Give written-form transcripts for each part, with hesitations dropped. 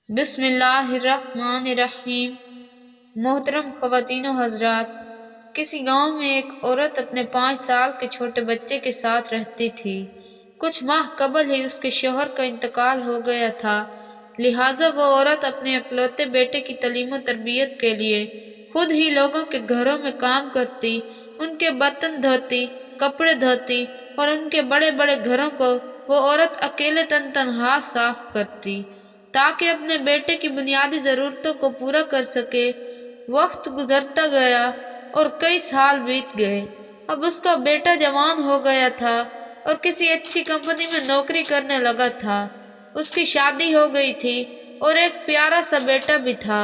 بسم اللہ الرحمن الرحیم۔ محترم خواتین و حضرات، کسی گاؤں میں ایک عورت اپنے 5 سال کے چھوٹے بچے کے ساتھ رہتی تھی۔ کچھ ماہ قبل ہی اس کے شوہر کا انتقال ہو گیا تھا، لہٰذا وہ عورت اپنے اکلوتے بیٹے کی تعلیم و تربیت کے لیے خود ہی لوگوں کے گھروں میں کام کرتی، ان کے برتن دھوتی، کپڑے دھوتی اور ان کے بڑے بڑے گھروں کو وہ عورت اکیلے تنہا صاف کرتی تاکہ اپنے بیٹے کی بنیادی ضرورتوں کو پورا کر سکے۔ وقت گزرتا گیا اور کئی سال بیت گئے۔ اب اس کا بیٹا جوان ہو گیا تھا اور کسی اچھی کمپنی میں نوکری کرنے لگا تھا۔ اس کی شادی ہو گئی تھی اور ایک پیارا سا بیٹا بھی تھا۔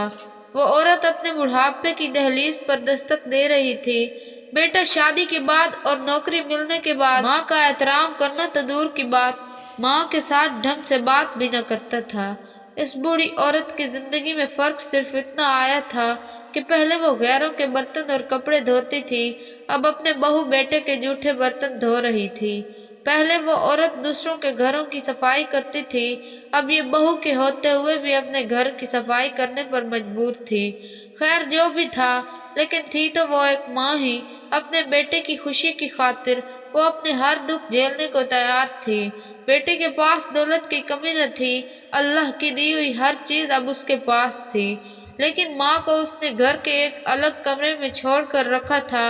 وہ عورت اپنے بڑھاپے کی دہلیز پر دستک دے رہی تھی۔ بیٹا شادی کے بعد اور نوکری ملنے کے بعد ماں کا احترام کرنا تو دور کی بات، ماں کے ساتھ ڈھنگ سے بات بھی نہ کرتا تھا۔ اس بوڑھی عورت کی زندگی میں فرق صرف اتنا آیا تھا کہ پہلے وہ غیروں کے برتن اور کپڑے دھوتی تھی، اب اپنے بہو بیٹے کے جھوٹے برتن دھو رہی تھی۔ پہلے وہ عورت دوسروں کے گھروں کی صفائی کرتی تھی، اب یہ بہو کے ہوتے ہوئے بھی اپنے گھر کی صفائی کرنے پر مجبور تھی۔ خیر جو بھی تھا، لیکن تھی تو وہ ایک ماں ہی۔ اپنے بیٹے کی خوشی کی خاطر وہ اپنے ہر دکھ جھیلنے کو تیار تھی۔ بیٹے کے پاس دولت کی کمی نہ تھی، اللہ کی دی ہوئی ہر چیز اب اس کے پاس تھی، لیکن ماں کو اس نے گھر کے ایک الگ کمرے میں چھوڑ کر رکھا تھا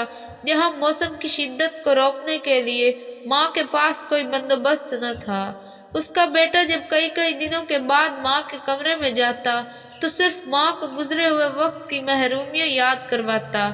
جہاں موسم کی شدت کو روکنے کے لیے ماں کے پاس کوئی بندوبست نہ تھا۔ اس کا بیٹا جب کئی دنوں کے بعد ماں کے کمرے میں جاتا تو صرف ماں کو گزرے ہوئے وقت کی محرومیاں یاد کرواتا۔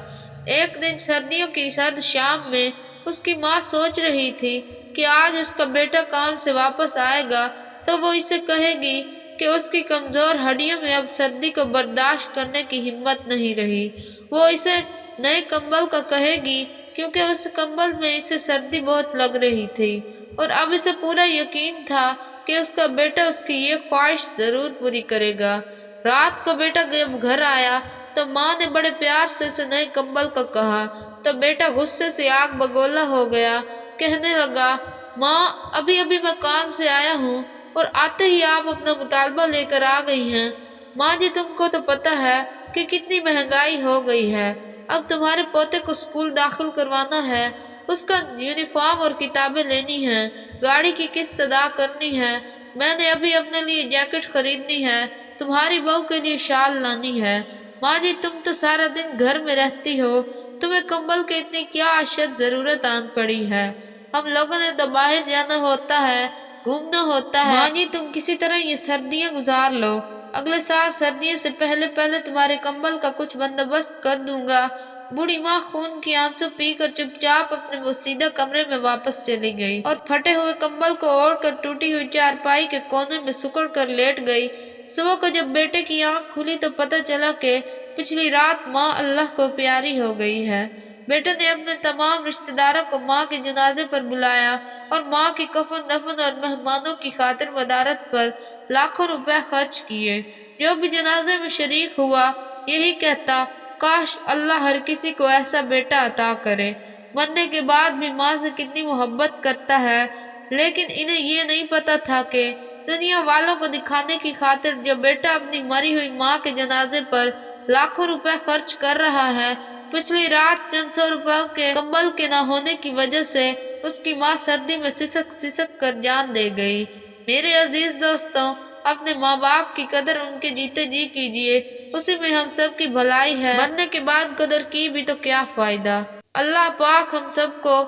ایک دن سردیوں کی سرد شام میں اس کی ماں سوچ رہی تھی کہ آج اس کا بیٹا کام سے واپس آئے گا تو وہ اسے کہے گی کہ اس کی کمزور ہڈیوں میں اب سردی کو برداشت کرنے کی ہمت نہیں رہی۔ وہ اسے نئے کمبل کا کہے گی کیونکہ اس کمبل میں اسے سردی بہت لگ رہی تھی، اور اب اسے پورا یقین تھا کہ اس کا بیٹا اس کی یہ خواہش ضرور پوری کرے گا۔ رات کو بیٹا جب گھر آیا تو ماں نے بڑے پیار سے اسے نئے کمبل کا کہا تو بیٹا غصے سے آگ بگولا ہو گیا، کہنے لگا، ماں ابھی میں کام سے آیا ہوں اور آتے ہی آپ اپنا مطالبہ لے کر آ گئی ہیں۔ ماں جی تم کو تو پتہ ہے کہ کتنی مہنگائی ہو گئی ہے، اب تمہارے پوتے کو اسکول داخل کروانا ہے، اس کا یونیفارم اور کتابیں لینی ہیں، گاڑی کی قسط ادا کرنی ہے، میں نے ابھی اپنے لیے جیکٹ خریدنی ہے، تمہاری بہو کے لیے شال لانی ہے۔ ماں جی تم تو سارا دن گھر میں رہتی ہو، تمہیں کمبل کی اتنی کیا اشد ضرورت آن پڑی ہے، ہم لوگوں نے تو باہر جانا ہوتا ہے، گھومنا ہوتا ہے، ماں جی تم کسی طرح یہ سردیاں گزار لو، اگلے سال سردیوں سے پہلے تمہارے کمبل کا کچھ بندوبست کر دوں گا۔ بوڑھی ماں خون کی آنسو پی کر چپ چاپ اپنے بوسیدہ کمرے میں واپس چلی گئی اور پھٹے ہوئے کمبل کو اوڑھ کر ٹوٹی ہوئی چارپائی کے کونے میں سکڑ کر لیٹ گئی۔ صبح کو جب بیٹے کی آنکھ کھلی تو پتہ چلا کہ پچھلی رات ماں اللہ کو پیاری ہو گئی ہے۔ بیٹے نے اپنے تمام رشتہ داروں کو ماں کے جنازے پر بلایا اور ماں کی کفن دفن اور مہمانوں کی خاطر مدارت پر لاکھوں روپے خرچ کیے۔ جو بھی جنازے میں شریک ہوا یہی کہتا، کاش اللہ ہر کسی کو ایسا بیٹا عطا کرے۔ مرنے کے بعد بھی ماں سے کتنی محبت کرتا ہے، لیکن انہیں یہ نہیں پتا تھا کہ دنیا والوں کو دکھانے کی خاطر جو بیٹا اپنی مری ہوئی ماں کے جنازے پر لاکھوں روپے خرچ کر رہا ہے، پچھلی رات چند سو روپے کے کمبل کے نہ ہونے کی وجہ سے اس کی ماں سردی میں سسک کر جان دے گئی۔ میرے عزیز دوستوں، اپنے ماں باپ کی قدر ان کے جیتے جی کیجئے، اسی میں ہم سب کی بھلائی ہے، مرنے کے بعد قدر کی بھی تو کیا فائدہ۔ اللہ پاک ہم سب کو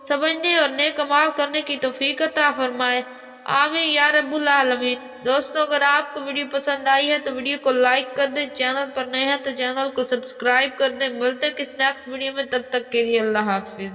سمجھنے اور نیک عمال کرنے کی توفیق عطا فرمائے، آمین یا رب العالمین۔ دوستوں اگر آپ کو ویڈیو پسند آئی ہے تو ویڈیو کو لائک کر دیں، چینل پر نئے ہیں تو چینل کو سبسکرائب کر دیں۔ ملتے ہیں کس نیکسٹ ویڈیو میں، تب تک کے لیے اللہ حافظ۔